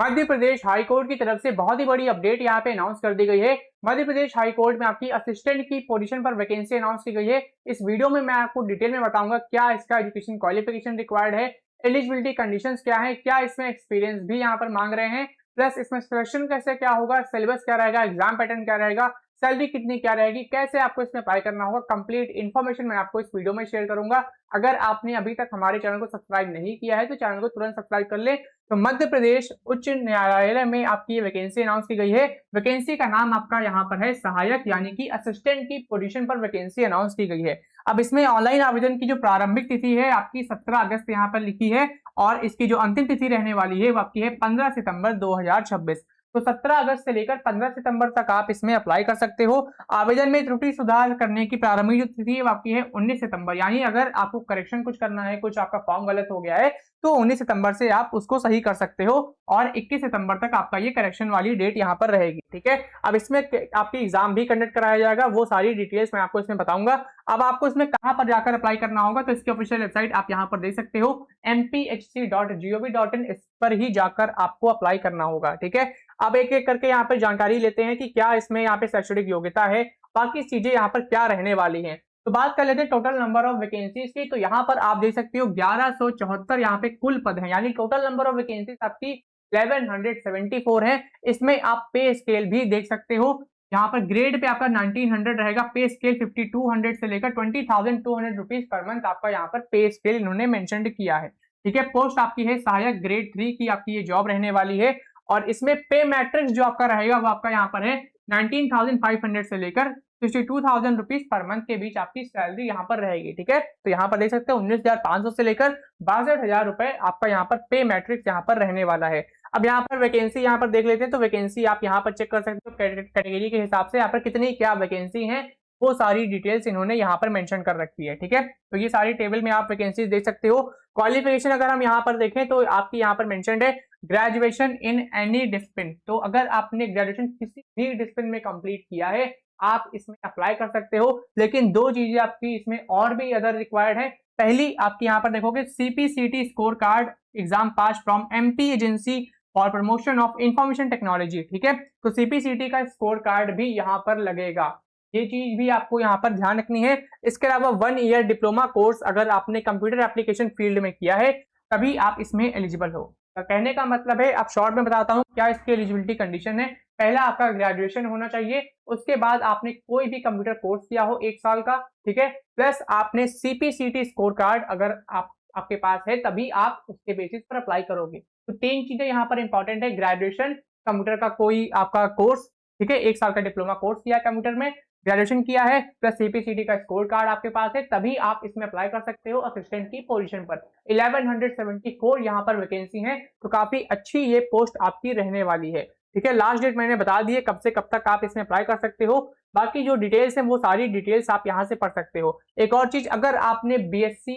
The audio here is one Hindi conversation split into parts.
मध्य प्रदेश हाई कोर्ट की तरफ से बहुत ही बड़ी अपडेट यहाँ पे अनाउंस कर दी गई है। मध्य प्रदेश हाई कोर्ट में आपकी असिस्टेंट की पोजीशन पर वैकेंसी अनाउंस की गई है। इस वीडियो में मैं आपको डिटेल में बताऊंगा क्या इसका एजुकेशन क्वालिफिकेशन रिक्वायर्ड है, एलिजिबिलिटी कंडीशंस क्या है, क्या इसमें एक्सपीरियंस भी यहाँ पर मांग रहे हैं, प्लस इसमें सिलेक्शन कैसे क्या होगा, सिलेबस क्या रहेगा, एग्जाम पैटर्न क्या रहेगा, सैलरी कितनी क्या रहेगी, कैसे आपको इसमें अप्लाई करना होगा, कंप्लीट इन्फॉर्मेशन मैं आपको इस वीडियो में शेयर करूंगा। अगर आपने अभी तक हमारे चैनल को सब्सक्राइब नहीं किया है तो चैनल को तुरंत सब्सक्राइब कर ले। तो मध्य प्रदेश उच्च न्यायालय में आपकी ये वैकेंसी अनाउंस की गई है। वैकेंसी का नाम आपका यहाँ पर है सहायक यानी कि असिस्टेंट की पोजीशन पर वैकेंसी अनाउंस की गई है। अब इसमें ऑनलाइन आवेदन की जो प्रारंभिक तिथि है आपकी 17 अगस्त यहाँ पर लिखी है और इसकी जो अंतिम तिथि रहने वाली है वो आपकी है 15 सितंबर 2026। तो 17 अगस्त से लेकर 15 सितंबर तक आप इसमें अप्लाई कर सकते हो। आवेदन में त्रुटि सुधार करने की प्रारंभिक जो तिथि है वो आपकी है 19 सितंबर, यानी अगर आपको करेक्शन कुछ करना है, कुछ आपका फॉर्म गलत हो गया है तो 19 सितंबर से आप उसको सही कर सकते हो और 21 सितंबर तक आपका ये करेक्शन वाली डेट यहाँ पर रहेगी। ठीक है, अब इसमें आपकी एग्जाम भी कंडक्ट कराया जाएगा, वो सारी डिटेल्स मैं आपको इसमें बताऊंगा। अब आपको इसमें कहां पर जाकर अप्लाई करना होगा तो इसकी ऑफिशियल वेबसाइट आप यहाँ पर देख सकते हो mpHC.gov.in, इस पर ही जाकर आपको अप्लाई करना होगा। ठीक है, अब एक एक करके यहाँ पर जानकारी लेते हैं कि क्या इसमें यहाँ पे शैक्षणिक योग्यता है, बाकी चीजें यहाँ पर क्या रहने वाली हैं। तो बात कर लेते हैं टोटल नंबर ऑफ वैकेंसीज की। तो यहाँ पर आप देख सकते हो 1174 यहाँ पे कुल पद हैं, यानी टोटल नंबर ऑफ वैकेंसीज आपकी 1174 है। इसमें आप पे स्केल भी देख सकते हो, यहाँ पर ग्रेड पे आपका 1900 रहेगा, पे स्केल 5200 से लेकर 20,200 रुपीज पर मंथ आपका यहाँ पर पे स्केल इन्होंने मेंशन किया है। ठीक है, पोस्ट आपकी है सहायक ग्रेड 3 की आपकी ये जॉब रहने वाली है और इसमें पे मैट्रिक्स जो आपका रहेगा वो आपका यहाँ पर है 19,500 से लेकर 62,000 रुपीज पर मंथ के बीच आपकी सैलरी यहाँ पर रहेगी। ठीक है, तो यहाँ पर देख सकते हो 19,500 से लेकर 62,000 रुपए आपका यहाँ पर पे मैट्रिक्स यहाँ पर रहने वाला है। अब यहाँ पर वैकेंसी यहाँ पर देख लेते हैं, तो वैकेंसी आप यहाँ पर चेक कर सकते हो कैटेगरी के हिसाब से यहाँ पर कितनी क्या वैकेंसी है, वो सारी डिटेल्स इन्होंने यहाँ पर मेंशन कर रखी है। ठीक है, तो ये सारी टेबल में आप वैकेंसीज देख सकते हो। क्वालिफिकेशन अगर हम यहाँ पर देखें तो आपकी यहाँ पर मेंशनड है ग्रेजुएशन इन एनी डिसिप्लिन। तो अगर आपने ग्रेजुएशन किसी भी डिसिप्लिन में कंप्लीट किया है आप इसमें अप्लाई कर सकते हो, लेकिन दो चीजें आपकी इसमें और भी अदर रिक्वायर्ड है। पहली आपकी यहाँ पर देखोगे CPCT score card exam pass from MP agency for promotion of information technology. ठीक है, तो CPCT का स्कोर कार्ड भी यहाँ पर लगेगा, ये चीज भी आपको यहाँ पर ध्यान रखनी है। इसके अलावा 1 ईयर डिप्लोमा कोर्स अगर आपने कंप्यूटर एप्लीकेशन फील्ड में किया है तभी आप इसमें एलिजिबल हो। तो कहने का मतलब है, अब शॉर्ट में बताता हूँ क्या इसकी एलिजिबिलिटी कंडीशन है। पहला आपका ग्रेजुएशन होना चाहिए, उसके बाद आपने कोई भी कंप्यूटर कोर्स किया हो 1 साल का। ठीक है, प्लस आपने CPCT स्कोर कार्ड अगर आपके पास है तभी आप उसके बेसिस पर अप्लाई करोगे। तो 3 चीजें यहाँ पर इंपॉर्टेंट है, ग्रेजुएशन, कंप्यूटर का कोई आपका कोर्स, ठीक है 1 साल का डिप्लोमा कोर्स किया है कंप्यूटर में, ग्रेजुएशन किया है, प्लस CPCT का स्कोर कार्ड आपके पास है, तभी आप इसमें अप्लाई कर सकते हो असिस्टेंट की पोजीशन पर। 1174 यहाँ पर वैकेंसी है, तो काफी अच्छी ये पोस्ट आपकी रहने वाली है। ठीक है, लास्ट डेट मैंने बता दी है कब से कब तक आप इसमें अप्लाई कर सकते हो, बाकी जो डिटेल्स हैं वो सारी डिटेल्स आप यहाँ से पढ़ सकते हो। एक और चीज, अगर आपने BSc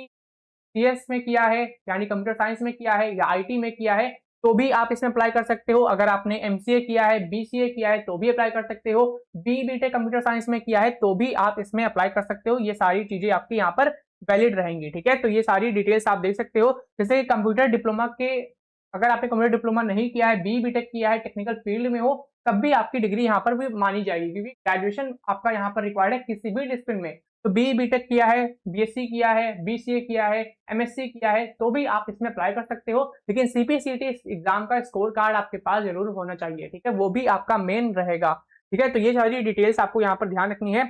CS में किया है यानी कंप्यूटर साइंस में किया है या IT में किया है तो भी आप इसमें अप्लाई कर सकते हो। अगर आपने MCA किया है, BCA किया है तो भी अप्लाई कर सकते हो, BTech कंप्यूटर साइंस में किया है तो भी आप इसमें अप्लाई कर सकते हो। ये सारी चीजें आपकी यहाँ पर वैलिड रहेंगी। ठीक है, तो ये सारी डिटेल्स आप देख सकते हो। जैसे कंप्यूटर डिप्लोमा के, अगर आपने कंप्यूटर डिप्लोमा नहीं किया है, BTech किया है, टेक्निकल फील्ड में हो, तब भी आपकी डिग्री यहाँ पर भी मानी जाएगी, क्योंकि ग्रेजुएशन आपका यहाँ पर रिक्वायर्ड है किसी भी डिसिप्लिन में। तो BTech किया है, BSc किया है, BCA किया है, MSc किया है तो भी आप इसमें अप्लाई कर सकते हो, लेकिन CPCT एग्जाम का स्कोर कार्ड आपके पास जरूर होना चाहिए। ठीक है, वो भी आपका मेन रहेगा। ठीक है, तो ये सारी डिटेल्स आपको यहाँ पर ध्यान रखनी है।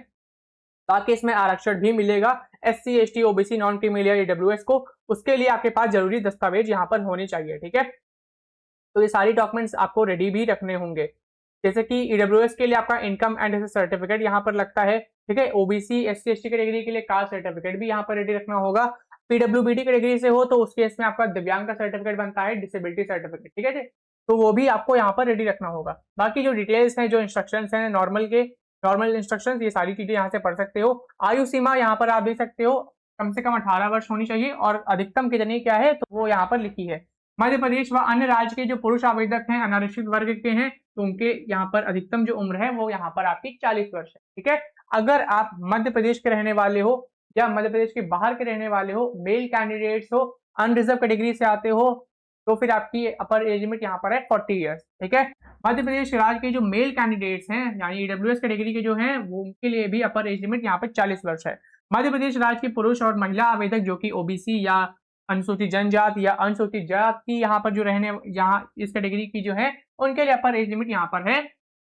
बाकी इसमें आरक्षण भी मिलेगा SC ST OBC non creamy layer EWS को, उसके लिए आपके पास जरूरी दस्तावेज यहाँ पर होने चाहिए। ठीक है, तो ये सारी डॉक्यूमेंट्स आपको रेडी भी रखने होंगे, जैसे कि EWS के लिए आपका इनकम एंड सर्टिफिकेट यहाँ पर लगता है। ठीक है, OBC SC ST कैटेगरी के लिए कास्ट सर्टिफिकेट भी यहाँ पर रेडी रखना होगा। PWBD कैटेगरी से हो तो उस केस में आपका दिव्यांग का सर्टिफिकेट बनता है, डिसेबिलिटी सर्टिफिकेट। ठीक है जी, तो वो भी आपको यहाँ पर रेडी रखना होगा। बाकी जो डिटेल्स हैं, जो इंस्ट्रक्शंस हैं नॉर्मल इंस्ट्रक्शंस, ये सारी चीजें यहाँ से पढ़ सकते हो। आयु सीमा यहाँ पर आप देख सकते हो, कम से कम 18 वर्ष होनी चाहिए और अधिकतम कितनी क्या है तो वो यहाँ पर लिखी है। मध्य प्रदेश व अन्य राज्य के जो पुरुष आवेदक हैं अनारक्षित वर्ग के हैं तो उनके यहाँ पर अधिकतम जो उम्र है वो यहाँ पर आपकी 40 वर्ष है। ठीक है, अगर आप मध्य प्रदेश के रहने वाले हो या मध्य प्रदेश के बाहर के रहने वाले हो, मेल कैंडिडेट्स हो, अनरिजर्व कैटेगरी से आते हो, तो फिर आपकी अपर एज लिमिट यहाँ पर है 40 ईयर्स। ठीक है, मध्य प्रदेश राज्य के जो मेल कैंडिडेट्स हैं यानी ईडब्ल्यूएस कैटेगरी के जो हैं वो उनके लिए भी अपर एज लिमिट यहाँ पर 40 वर्ष है। मध्य प्रदेश राज्य के पुरुष और महिला आवेदक जो कि ओबीसी या अनुसूचित जनजाति या अनुसूचित जाति यहाँ पर जो रहने यहाँ इस कैटेगरी की जो है उनके लिए अपर एज लिमिट यहाँ पर है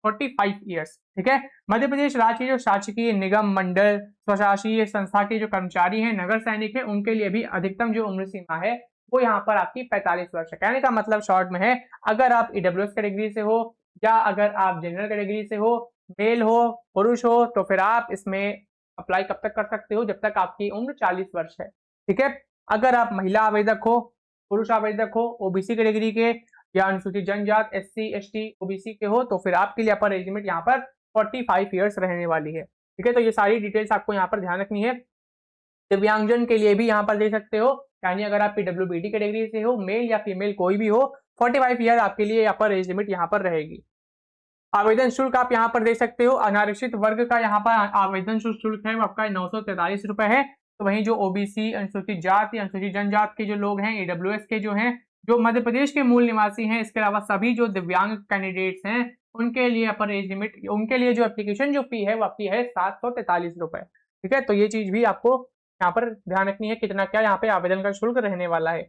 45 ईयर्स। ठीक है, मध्य प्रदेश राज्य के जो शासकीय निगम मंडल स्वशासीय संस्था के जो कर्मचारी हैं नगर सैनिक हैं उनके लिए भी अधिकतम जो उम्र सीमा है वो यहाँ पर आपकी 45 वर्ष है। कहने का मतलब शॉर्ट में है, अगर आप ईडब्ल्यूएस कैटेगरी से हो या अगर आप जनरल कैटेगरी से हो, मेल हो, पुरुष हो, तो फिर आप इसमें अप्लाई कब तक कर सकते हो, जब तक आपकी उम्र 40 वर्ष है। ठीक है, अगर आप महिला आवेदक हो, पुरुष आवेदक हो, ओबीसी कैटेगरी के या अनुसूचित जनजाति एससी एसटी ओबीसी के हो, तो फिर आपके लिए अपर एज लिमिट यहाँ पर 45 ईयर्स रहने वाली है। ठीक है, तो ये सारी डिटेल्स आपको यहाँ पर ध्यान रखनी है। दिव्यांगजन के लिए भी यहाँ पर दे सकते हो, यानी अगर आप पीडब्ल्यूबीडी कैटेगरी से हो, मेल या फीमेल कोई भी हो, 45 ईयर आपके लिए अपर एज लिमिट यहाँ पर रहेगी। आवेदन शुल्क आप यहाँ पर दे सकते हो, अनारक्षित वर्ग का यहाँ पर आवेदन शुल्क है वो आपका 943 रुपए है। तो वहीं जो ओबीसी अनुसूचित जाति अनुसूचित जनजाति के जो लोग हैं ईडब्ल्यूएस के जो हैं जो मध्य प्रदेश के मूल निवासी हैं, इसके अलावा सभी जो दिव्यांग कैंडिडेट्स हैं उनके लिए अपर एज लिमिट उनके लिए जो एप्लीकेशन जो फी है वो आपकी है 743 रुपए। ठीक है, तो ये चीज भी आपको यहाँ पर ध्यान रखनी है, कितना क्या यहाँ पे आवेदन का शुल्क रहने वाला है।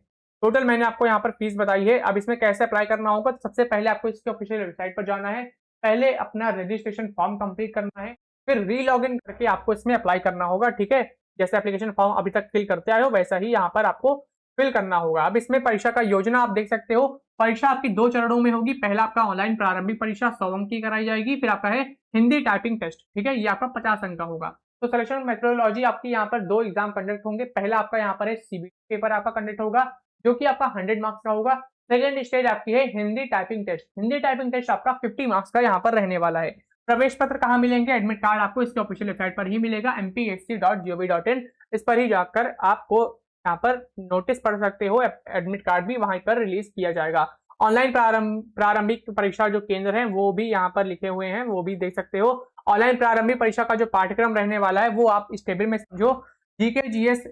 टोटल मैंने आपको यहाँ पर फीस बताई है। अब इसमें कैसे अप्लाई करना होगा, तो सबसे पहले आपको इसके ऑफिशियल वेबसाइट पर जाना है, पहले अपना रजिस्ट्रेशन फॉर्म कंप्लीट करना है, फिर रीलॉगिन करके आपको इसमें अप्लाई करना होगा। ठीक है, जैसे एप्लीकेशन फॉर्म अभी तक फिल करते आए हो वैसा ही यहाँ पर आपको फिल करना होगा। अब इसमें परीक्षा का योजना आप देख सकते हो, परीक्षा आपकी 2 चरणों में होगी। पहला आपका ऑनलाइन प्रारंभिक परीक्षा 100 अंक की कराई जाएगी, फिर आपका है हिंदी टाइपिंग टेस्ट। ठीक है, ये आपका 50 अंक का होगा। तो सिलेक्शन मेथोडोलॉजी आपकी यहाँ पर 2 एग्जाम कंडक्ट होंगे। पहला आपका यहाँ पर है सीबीटी पेपर आपका कंडक्ट होगा जो कि आपका 100 मार्क्स का होगा। सेकेंड स्टेज आपकी है Hindi typing test. Hindi typing test आपका 50 मार्क्स का यहाँ पर रहने वाला है। प्रवेश पत्र कहाँ मिलेंगे, एडमिट कार्ड आपको इसके ऑफिशियल वेबसाइट पर ही मिलेगा mpsc.gov.in। इस पर ही जाकर आपको यहाँ पर नोटिस पढ़ सकते हो, एडमिट कार्ड भी वहां पर रिलीज किया जाएगा। ऑनलाइन प्रारंभिक परीक्षा जो केंद्र है वो भी यहाँ पर लिखे हुए हैं, वो भी देख सकते हो। ऑनलाइन प्रारंभिक परीक्षा का जो पाठ्यक्रम रहने वाला है वो आप इस टेबल में समझो। जीके जीएस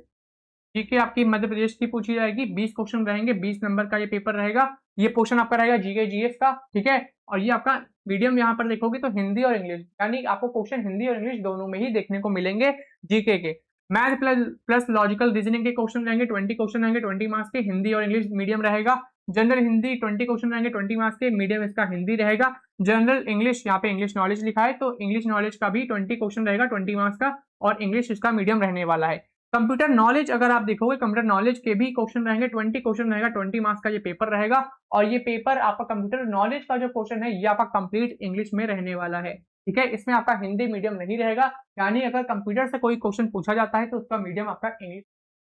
जीके आपकी मध्य प्रदेश की पूछी जाएगी, 20 क्वेश्चन रहेंगे, 20 नंबर का ये पेपर रहेगा। ये पोर्शन आपका रहेगा जीके जीएस का। ठीक है, और ये आपका मीडियम यहाँ पर देखोगे तो हिंदी और इंग्लिश, यानी आपको क्वेश्चन हिंदी और इंग्लिश दोनों में ही देखने को मिलेंगे जीके के। मैथ प्लस लॉजिकल रीजनिंग के क्वेश्चन रहेंगे, 20 क्वेश्चन रहेंगे 20 मार्क्स के, हिंदी और इंग्लिश मीडियम रहेगा। जनरल हिंदी 20 क्वेश्चन रहेंगे 20 मार्क्स के, मीडियम इसका हिंदी रहेगा। जनरल इंग्लिश यहाँ पे इंग्लिश नॉलेज लिखा है तो इंग्लिश नॉलेज का भी 20 क्वेश्चन रहेगा 20 मार्क्स का, और इंग्लिश इसका मीडियम रहने वाला है। कंप्यूटर नॉलेज अगर आप देखोगे, कंप्यूटर नॉलेज के भी क्वेश्चन रहेंगे, 20 क्वेश्चन रहेगा, 20 मार्क्स का ये पेपर रहेगा। और ये पेपर आपका कंप्यूटर नॉलेज का जो क्वेश्चन है ये आपका कंप्लीट इंग्लिश में रहने वाला है। ठीक है, इसमें आपका हिंदी मीडियम नहीं रहेगा, यानी अगर कंप्यूटर से कोई क्वेश्चन पूछा जाता है तो उसका मीडियम आपका इंग्लिश,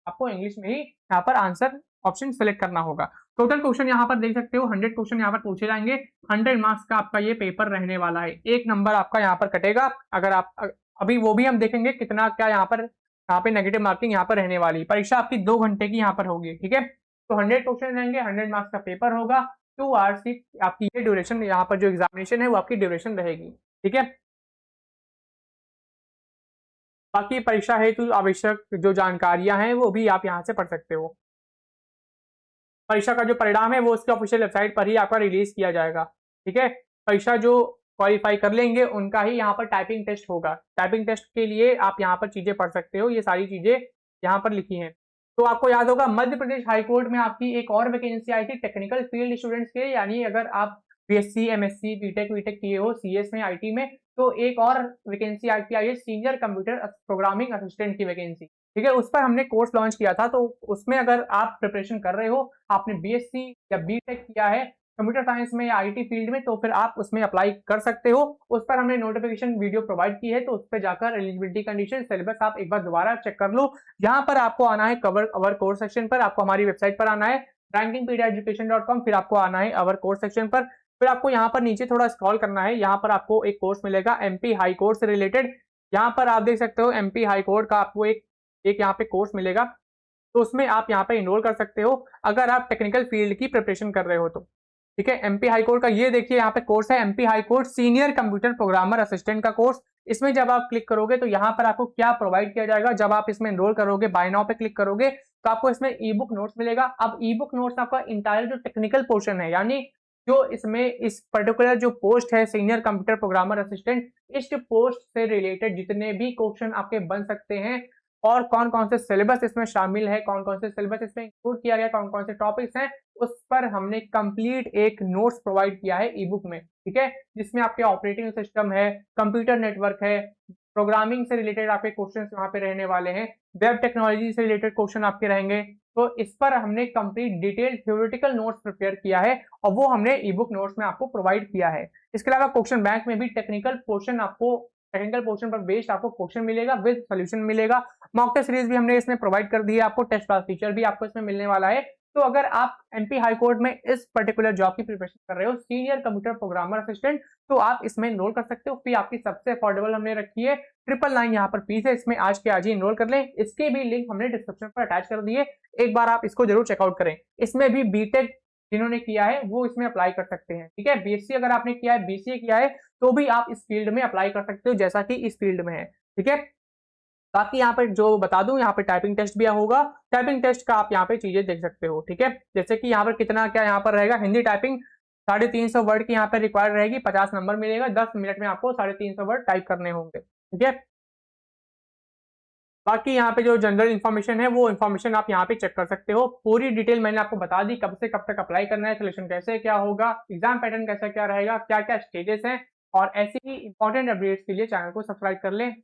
आपको इंग्लिश में ही यहाँ पर आंसर ऑप्शन सेलेक्ट करना होगा। टोटल क्वेश्चन यहाँ पर देख सकते हो 100 क्वेश्चन यहाँ पर पूछे जाएंगे, 100 मार्क्स का आपका ये पेपर रहने वाला है। 1 नंबर आपका यहाँ पर कटेगा, अगर आप अभी वो भी हम देखेंगे कितना क्या यहाँ पे नेगेटिव मार्किंग यहाँ पर रहने वाली। परीक्षा आपकी 2 घंटे की यहाँ पर होगी। ठीक है, तो 100 क्वेश्चन रहेंगे, 100 मार्क्स का पेपर होगा, 2 आवर्स की आपकी ये ड्यूरेशन, यहाँ पर जो एग्जामिनेशन है वो आपकी ड्यूरेशन रहेगी। ठीक है, बाकी परीक्षा हेतु आवश्यक जो जानकारियां हैं वो भी आप यहाँ से पढ़ सकते हो। परीक्षा का जो परिणाम है वो उसके ऑफिशियल वेबसाइट पर ही आपका रिलीज किया जाएगा। ठीक है, परीक्षा जो क्वालिफाई कर लेंगे उनका ही यहाँ पर टाइपिंग टेस्ट होगा। टाइपिंग टेस्ट के लिए आप यहाँ पर चीजें पढ़ सकते हो, ये सारी चीजें यहाँ पर लिखी हैं। तो आपको याद होगा मध्य प्रदेश हाईकोर्ट में आपकी एक और वैकेंसी आई थी टेक्निकल फील्ड स्टूडेंट्स के, यानी अगर आप बीएससी एमएससी बीटेक वीटेक किए हो सीएस में आईटी में, तो एक और वैकेंसी आई है सीनियर कंप्यूटर प्रोग्रामिंग असिस्टेंट की वैकेंसी। ठीक है, उस पर हमने कोर्स लॉन्च किया था, तो उसमें अगर आप प्रिपरेशन कर रहे हो, आपने बीएससी या बीटेक किया है कंप्यूटर साइंस में या आईटी फील्ड में, तो फिर आप उसमें अप्लाई कर सकते हो। उस पर हमने नोटिफिकेशन वीडियो प्रोवाइड की है, तो उस पर जाकर एलिजिबिलिटी कंडीशन सिलेबस आप एक बार दोबारा चेक कर लो। यहाँ पर आपको आना है कवर अवर कोर्स सेक्शन पर, आपको हमारी वेबसाइट पर आना है rankingpediaeducation.com, फिर आपको आना है अवर कोर्स सेक्शन पर, फिर आपको यहाँ पर नीचे थोड़ा स्क्रॉल करना है। यहाँ पर आपको एक कोर्स मिलेगा एमपी हाई कोर्ट से रिलेटेड। यहाँ पर आप देख सकते हो एमपी हाई कोर्ट का आपको एक यहाँ पे कोर्स मिलेगा, तो उसमें आप यहाँ पे इनरोल कर सकते हो अगर आप टेक्निकल फील्ड की प्रिपरेशन कर रहे हो तो। ठीक है, एमपी हाई कोर्ट का ये देखिए यहाँ पे कोर्स है MP high court senior computer programmer assistant का कोर्स। इसमें जब आप क्लिक करोगे तो यहाँ पर आपको क्या प्रोवाइड किया जाएगा, जब आप इसमें इनरोल करोगे, बाय नाउ पे क्लिक करोगे तो आपको इसमें ई बुक नोट्स मिलेगा। अब ई बुक नोट्स आपका इंटायर जो टेक्निकल पोर्शन है, यानी जो इसमें इस पर्टिकुलर जो पोस्ट है सीनियर कंप्यूटर प्रोग्रामर असिस्टेंट, इस पोस्ट से रिलेटेड जितने भी क्वेश्चन आपके बन सकते हैं और कौन कौन से सिलेबस इसमें शामिल है, कौन कौन से सिलेबस इसमें इंक्लूड किया गया, कौन कौन से टॉपिक्स हैं, उस पर हमने कंप्लीट एक नोट्स प्रोवाइड किया है ई बुक में, ठीक है, जिसमें आपके ऑपरेटिंग सिस्टम है, कंप्यूटर नेटवर्क है, प्रोग्रामिंग से रिलेटेड आपके क्वेश्चन वहां पे रहने वाले हैं, वेब टेक्नोलॉजी से रिलेटेड क्वेश्चन आपके रहेंगे। तो इस पर हमने complete detail theoretical notes prepare किया है और वो हमने ई बुक नोट्स में आपको प्रोवाइड किया है। इसके अलावा क्वेश्चन बैंक में भी टेक्निकल पोर्शन पर बेस्ड आपको क्वेश्चन मिलेगा, विद सोल्यूशन मिलेगा। मॉक टेस्ट सीरीज भी हमने इसमें प्रोवाइड कर दी है आपको, टेस्ट क्लास फीचर भी आपको इसमें मिलने वाला है। तो अगर आप एमपी हाई कोर्ट में इस पर्टिकुलर जॉब की प्रिपरेशन कर रहे हो, सीनियर कंप्यूटर प्रोग्रामर असिस्टेंट, तो आप इसमें एनरोल कर सकते हो। फी आपकी सबसे अफोर्डेबल हमने रखी है, 999 यहाँ पर फीस है, इसमें आज के आज ही एनरोल कर लें। इसके भी लिंक हमने डिस्क्रिप्शन पर अटैच कर दिए, एक बार आप इसको जरूर चेकआउट करें। इसमें भी बीटेक जिन्होंने किया है वो इसमें अप्लाई कर सकते हैं, ठीक है। बीएससी अगर आपने किया है, बीसीए किया है, तो भी आप इस फील्ड में अप्लाई कर सकते हो, जैसा कि इस फील्ड में है, ठीक है। बाकी यहाँ पर जो बता दूं, यहाँ पे टाइपिंग टेस्ट भी होगा, टाइपिंग टेस्ट का आप यहाँ पे चीजें देख सकते हो, ठीक है। जैसे कि यहाँ पर कितना क्या यहाँ पर रहेगा, हिंदी टाइपिंग 350 वर्ड की यहाँ पे रिक्वायर्ड रहेगी, 50 नंबर मिलेगा, 10 मिनट में आपको 350 वर्ड टाइप करने होंगे, ठीक है। बाकी यहाँ पे जो जनरल इन्फॉर्मेशन है वो इन्फॉर्मेशन आप यहाँ पे चेक कर सकते हो। पूरी डिटेल मैंने आपको बता दी, कब से कब तक अप्लाई करना है, सिलेक्शन कैसे क्या होगा, एग्जाम पैटर्न कैसा क्या रहेगा, क्या क्या स्टेजेस हैं, और ऐसी ही इंपॉर्टेंट अपडेट्स के लिए चैनल को सब्सक्राइब कर लें।